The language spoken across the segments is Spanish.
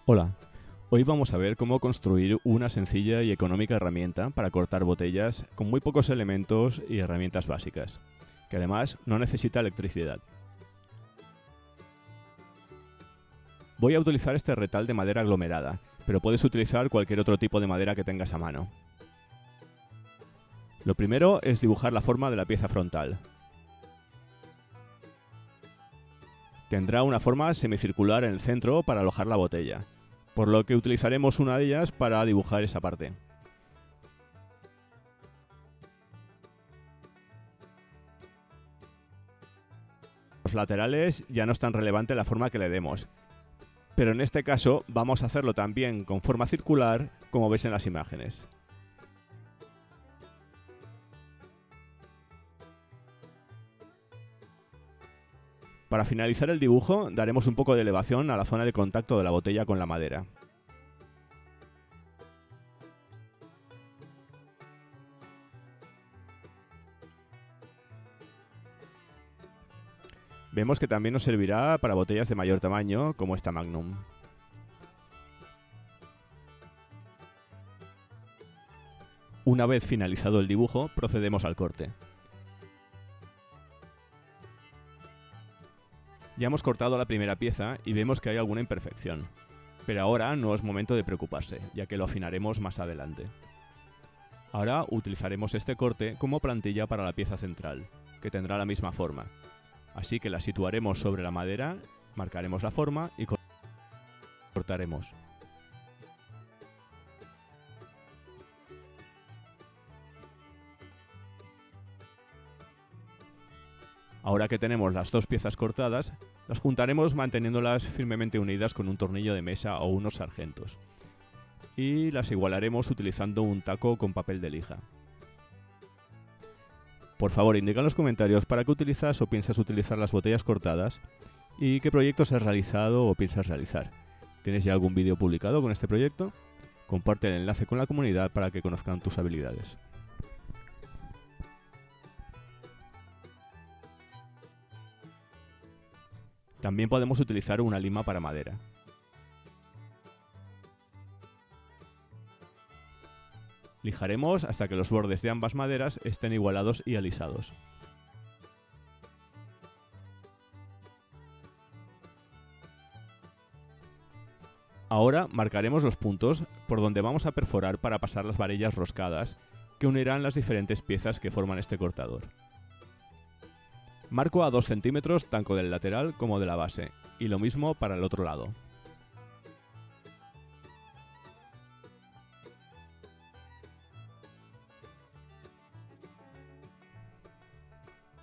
Hola, hoy vamos a ver cómo construir una sencilla y económica herramienta para cortar botellas con muy pocos elementos y herramientas básicas, que además no necesita electricidad. Voy a utilizar este retal de madera aglomerada, pero puedes utilizar cualquier otro tipo de madera que tengas a mano. Lo primero es dibujar la forma de la pieza frontal. Tendrá una forma semicircular en el centro para alojar la botella, por lo que utilizaremos una de ellas para dibujar esa parte. Los laterales ya no es tan relevante la forma que le demos, pero en este caso vamos a hacerlo también con forma circular, como ves en las imágenes. Para finalizar el dibujo, daremos un poco de elevación a la zona de contacto de la botella con la madera. Vemos que también nos servirá para botellas de mayor tamaño, como esta Magnum. Una vez finalizado el dibujo, procedemos al corte. Ya hemos cortado la primera pieza y vemos que hay alguna imperfección, pero ahora no es momento de preocuparse, ya que lo afinaremos más adelante. Ahora utilizaremos este corte como plantilla para la pieza central, que tendrá la misma forma. Así que la situaremos sobre la madera, marcaremos la forma y cortaremos. Ahora que tenemos las dos piezas cortadas, las juntaremos manteniéndolas firmemente unidas con un tornillo de mesa o unos sargentos. Y las igualaremos utilizando un taco con papel de lija. Por favor, indica en los comentarios para qué utilizas o piensas utilizar las botellas cortadas y qué proyectos has realizado o piensas realizar. ¿Tienes ya algún vídeo publicado con este proyecto? Comparte el enlace con la comunidad para que conozcan tus habilidades. También podemos utilizar una lima para madera. Lijaremos hasta que los bordes de ambas maderas estén igualados y alisados. Ahora marcaremos los puntos por donde vamos a perforar para pasar las varillas roscadas que unirán las diferentes piezas que forman este cortador. Marco a 2 centímetros tanto del lateral como de la base, y lo mismo para el otro lado.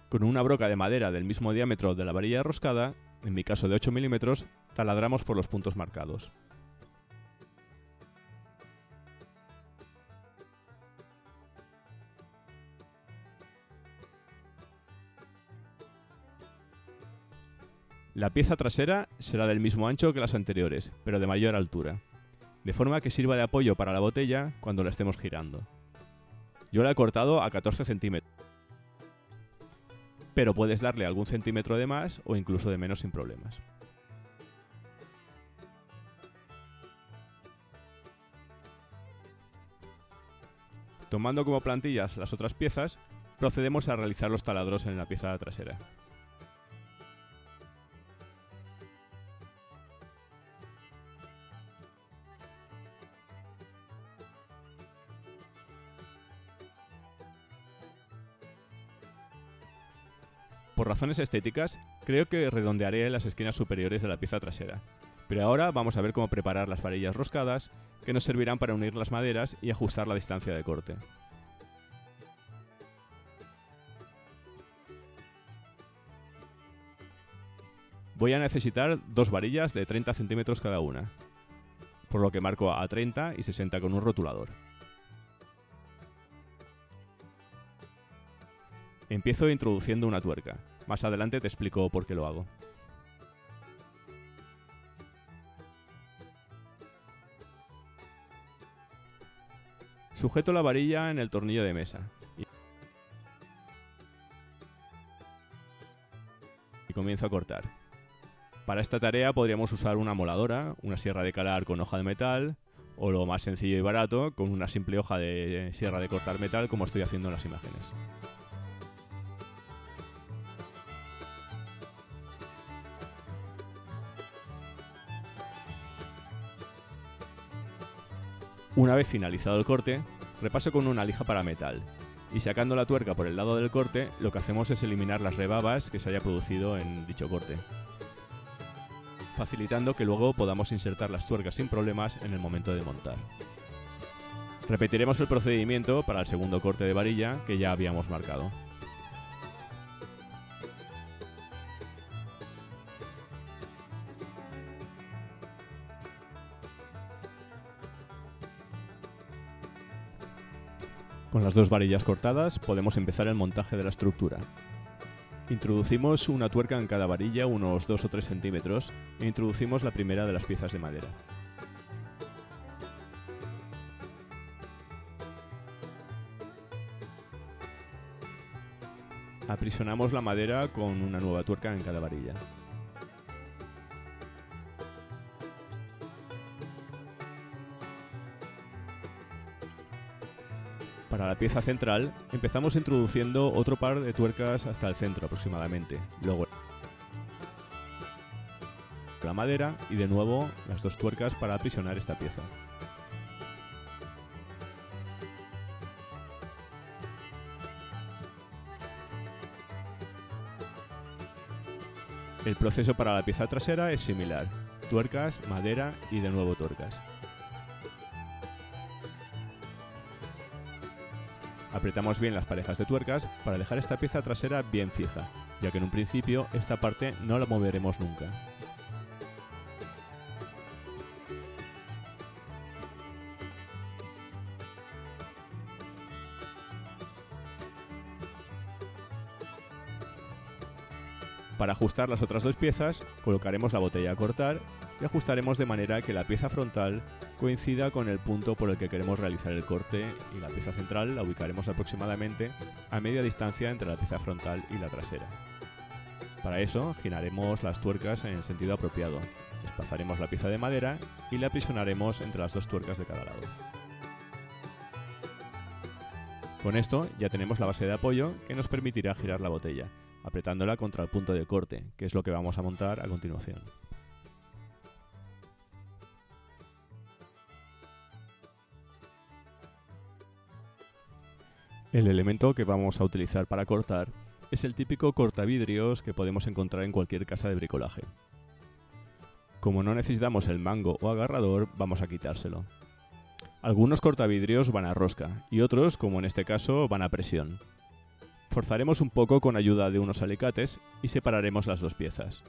Con una broca de madera del mismo diámetro de la varilla roscada, en mi caso de 8 milímetros, taladramos por los puntos marcados. La pieza trasera será del mismo ancho que las anteriores, pero de mayor altura, de forma que sirva de apoyo para la botella cuando la estemos girando. Yo la he cortado a 14 centímetros, pero puedes darle algún centímetro de más o incluso de menos sin problemas. Tomando como plantillas las otras piezas, procedemos a realizar los taladros en la pieza trasera. Por razones estéticas, creo que redondearé las esquinas superiores de la pieza trasera, pero ahora vamos a ver cómo preparar las varillas roscadas, que nos servirán para unir las maderas y ajustar la distancia de corte. Voy a necesitar dos varillas de 30 centímetros cada una, por lo que marco a 30 y 60 con un rotulador. Empiezo introduciendo una tuerca. Más adelante te explico por qué lo hago. Sujeto la varilla en el tornillo de mesa y comienzo a cortar. Para esta tarea podríamos usar una moladora, una sierra de calar con hoja de metal, o lo más sencillo y barato, con una simple hoja de sierra de cortar metal, como estoy haciendo en las imágenes. Una vez finalizado el corte, repaso con una lija para metal, y sacando la tuerca por el lado del corte, lo que hacemos es eliminar las rebabas que se haya producido en dicho corte, facilitando que luego podamos insertar las tuercas sin problemas en el momento de montar. Repetiremos el procedimiento para el segundo corte de varilla que ya habíamos marcado. Con las dos varillas cortadas podemos empezar el montaje de la estructura. Introducimos una tuerca en cada varilla, unos 2 o 3 centímetros, e introducimos la primera de las piezas de madera. Aprisionamos la madera con una nueva tuerca en cada varilla. Para la pieza central, empezamos introduciendo otro par de tuercas hasta el centro aproximadamente, luego la madera y de nuevo las dos tuercas para aprisionar esta pieza. El proceso para la pieza trasera es similar, tuercas, madera y de nuevo tuercas. Apretamos bien las parejas de tuercas para dejar esta pieza trasera bien fija, ya que en un principio esta parte no la moveremos nunca. Para ajustar las otras dos piezas, colocaremos la botella a cortar y ajustaremos de manera que la pieza frontal coincida con el punto por el que queremos realizar el corte, y la pieza central la ubicaremos aproximadamente a media distancia entre la pieza frontal y la trasera. Para eso giraremos las tuercas en el sentido apropiado, desplazaremos la pieza de madera y la aprisionaremos entre las dos tuercas de cada lado. Con esto ya tenemos la base de apoyo que nos permitirá girar la botella, apretándola contra el punto de corte, que es lo que vamos a montar a continuación. El elemento que vamos a utilizar para cortar es el típico cortavidrios que podemos encontrar en cualquier casa de bricolaje. Como no necesitamos el mango o agarrador, vamos a quitárselo. Algunos cortavidrios van a rosca y otros, como en este caso, van a presión. Forzaremos un poco con ayuda de unos alicates y separaremos las dos piezas.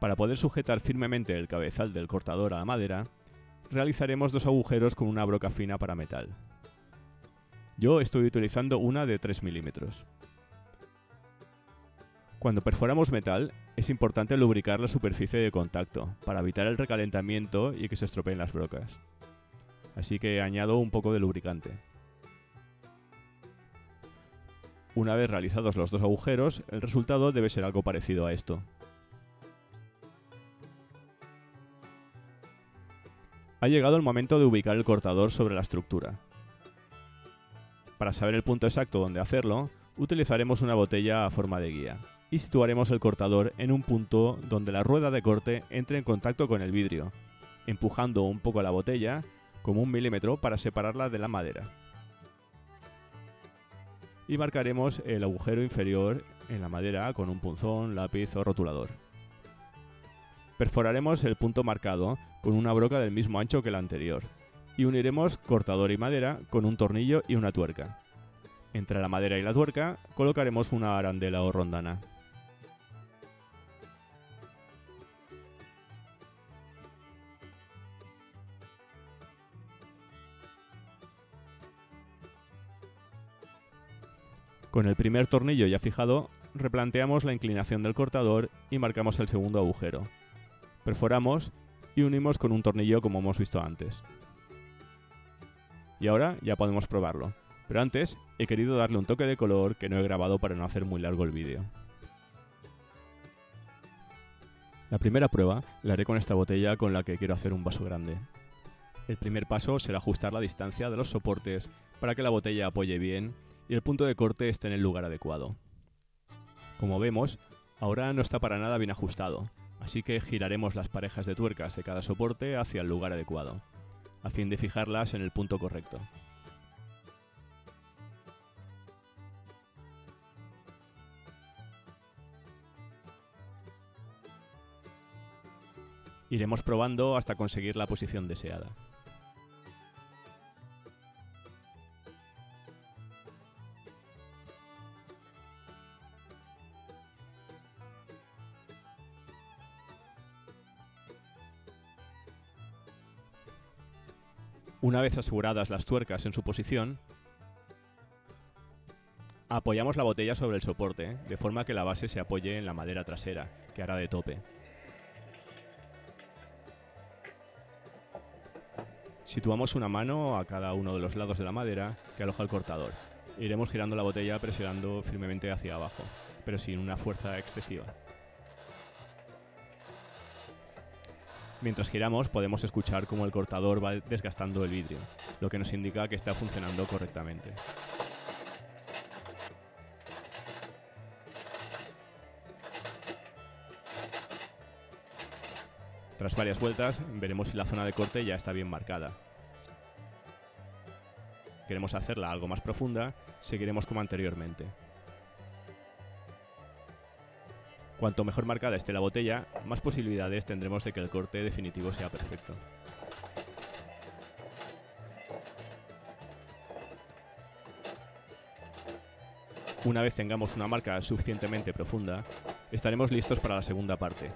Para poder sujetar firmemente el cabezal del cortador a la madera, realizaremos dos agujeros con una broca fina para metal. Yo estoy utilizando una de 3 milímetros. Cuando perforamos metal, es importante lubricar la superficie de contacto para evitar el recalentamiento y que se estropeen las brocas. Así que añado un poco de lubricante. Una vez realizados los dos agujeros, el resultado debe ser algo parecido a esto. Ha llegado el momento de ubicar el cortador sobre la estructura. Para saber el punto exacto donde hacerlo, utilizaremos una botella a forma de guía y situaremos el cortador en un punto donde la rueda de corte entre en contacto con el vidrio, empujando un poco la botella, como 1 milímetro, para separarla de la madera. Y marcaremos el agujero inferior en la madera con un punzón, lápiz o rotulador. Perforaremos el punto marcado con una broca del mismo ancho que la anterior y uniremos cortador y madera con un tornillo y una tuerca. Entre la madera y la tuerca colocaremos una arandela o rondana. Con el primer tornillo ya fijado, replanteamos la inclinación del cortador y marcamos el segundo agujero. Perforamos y unimos con un tornillo como hemos visto antes. Y ahora ya podemos probarlo. Pero antes he querido darle un toque de color que no he grabado para no hacer muy largo el vídeo. La primera prueba la haré con esta botella con la que quiero hacer un vaso grande. El primer paso será ajustar la distancia de los soportes para que la botella apoye bien y el punto de corte esté en el lugar adecuado. Como vemos, ahora no está para nada bien ajustado, así que giraremos las parejas de tuercas de cada soporte hacia el lugar adecuado, a fin de fijarlas en el punto correcto. Iremos probando hasta conseguir la posición deseada. Una vez aseguradas las tuercas en su posición, apoyamos la botella sobre el soporte, de forma que la base se apoye en la madera trasera, que hará de tope. Situamos una mano a cada uno de los lados de la madera que aloja el cortador. Iremos girando la botella presionando firmemente hacia abajo, pero sin una fuerza excesiva. Mientras giramos podemos escuchar cómo el cortador va desgastando el vidrio, lo que nos indica que está funcionando correctamente. Tras varias vueltas veremos si la zona de corte ya está bien marcada. Si queremos hacerla algo más profunda, seguiremos como anteriormente. Cuanto mejor marcada esté la botella, más posibilidades tendremos de que el corte definitivo sea perfecto. Una vez tengamos una marca suficientemente profunda, estaremos listos para la segunda parte.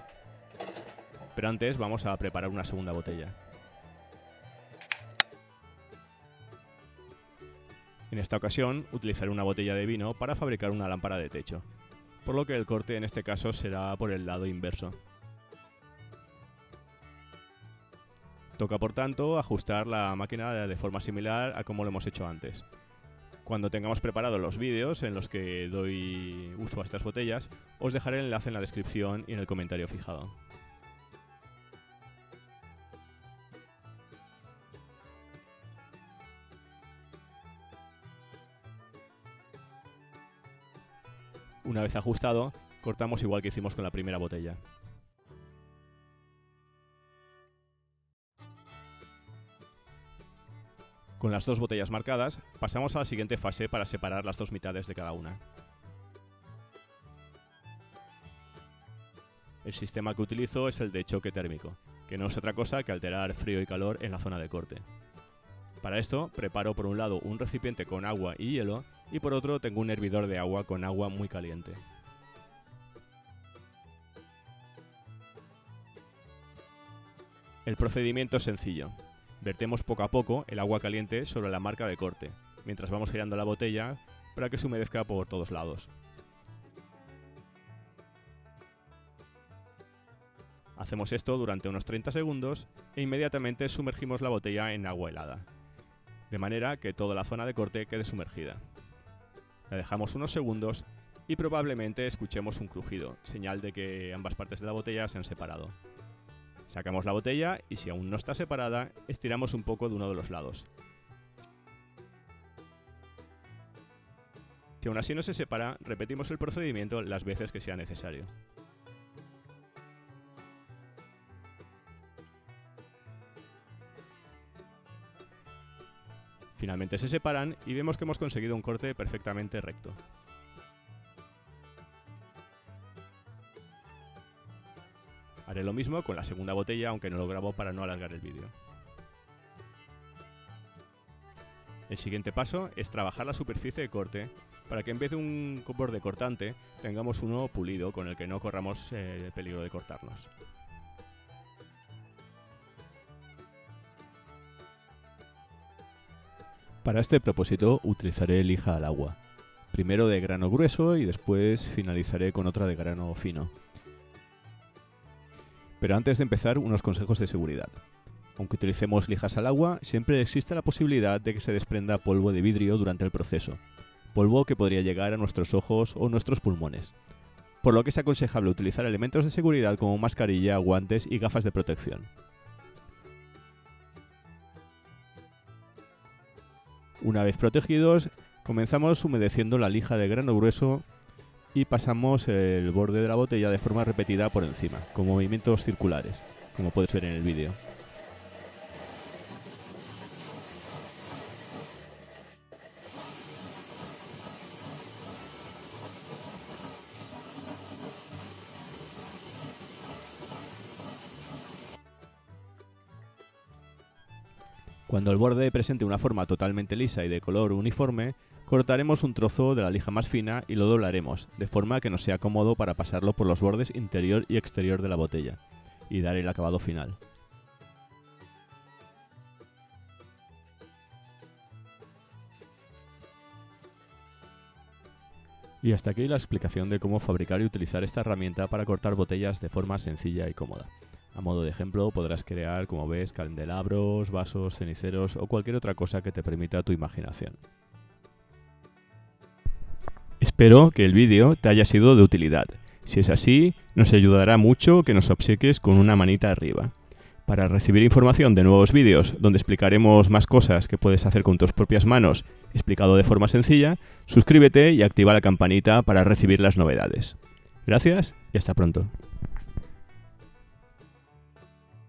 Pero antes vamos a preparar una segunda botella. En esta ocasión utilizaré una botella de vino para fabricar una lámpara de techo, por lo que el corte en este caso será por el lado inverso. Toca por tanto ajustar la máquina de forma similar a como lo hemos hecho antes. Cuando tengamos preparados los vídeos en los que doy uso a estas botellas, os dejaré el enlace en la descripción y en el comentario fijado. Una vez ajustado, cortamos igual que hicimos con la primera botella. Con las dos botellas marcadas, pasamos a la siguiente fase para separar las dos mitades de cada una. El sistema que utilizo es el de choque térmico, que no es otra cosa que alterar frío y calor en la zona de corte. Para esto, preparo por un lado un recipiente con agua y hielo, y por otro tengo un hervidor de agua con agua muy caliente. El procedimiento es sencillo. Vertemos poco a poco el agua caliente sobre la marca de corte, mientras vamos girando la botella para que se humedezca por todos lados. Hacemos esto durante unos 30 segundos e inmediatamente sumergimos la botella en agua helada, de manera que toda la zona de corte quede sumergida. La dejamos unos segundos y probablemente escuchemos un crujido, señal de que ambas partes de la botella se han separado. Sacamos la botella y si aún no está separada, estiramos un poco de uno de los lados. Si aún así no se separa, repetimos el procedimiento las veces que sea necesario. Finalmente se separan y vemos que hemos conseguido un corte perfectamente recto. Haré lo mismo con la segunda botella, aunque no lo grabo para no alargar el vídeo. El siguiente paso es trabajar la superficie de corte para que en vez de un borde cortante tengamos uno pulido con el que no corramos el peligro de cortarnos. Para este propósito utilizaré lija al agua, primero de grano grueso y después finalizaré con otra de grano fino. Pero antes de empezar, unos consejos de seguridad. Aunque utilicemos lijas al agua, siempre existe la posibilidad de que se desprenda polvo de vidrio durante el proceso, polvo que podría llegar a nuestros ojos o nuestros pulmones, por lo que es aconsejable utilizar elementos de seguridad como mascarilla, guantes y gafas de protección. Una vez protegidos, comenzamos humedeciendo la lija de grano grueso y pasamos el borde de la botella de forma repetida por encima, con movimientos circulares, como puedes ver en el vídeo. Cuando el borde presente una forma totalmente lisa y de color uniforme, cortaremos un trozo de la lija más fina y lo doblaremos, de forma que nos sea cómodo para pasarlo por los bordes interior y exterior de la botella, y dar el acabado final. Y hasta aquí la explicación de cómo fabricar y utilizar esta herramienta para cortar botellas de forma sencilla y cómoda. A modo de ejemplo, podrás crear, como ves, candelabros, vasos, ceniceros o cualquier otra cosa que te permita tu imaginación. Espero que el vídeo te haya sido de utilidad. Si es así, nos ayudará mucho que nos obsequies con una manita arriba. Para recibir información de nuevos vídeos donde explicaremos más cosas que puedes hacer con tus propias manos, explicado de forma sencilla, suscríbete y activa la campanita para recibir las novedades. Gracias y hasta pronto.